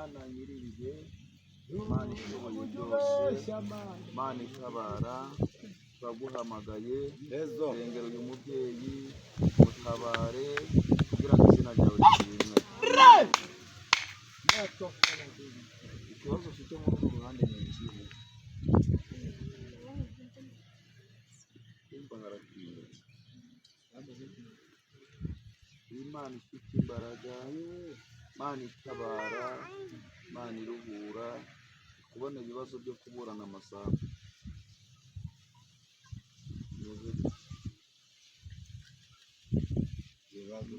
Mana nyir'ibihe, Mana ishoboye byose, Mana itabara, turaguhamagaye, rengera uyu mubyeyi, mutabare kugira ngo izina ryawe rishimwe. Ikibazo ufite muri uru ruhande ni ikihe? Imana ifite imbaraga, Mana itabara, Mana iruhura, kubona ibibazo byo kuburana amasambu.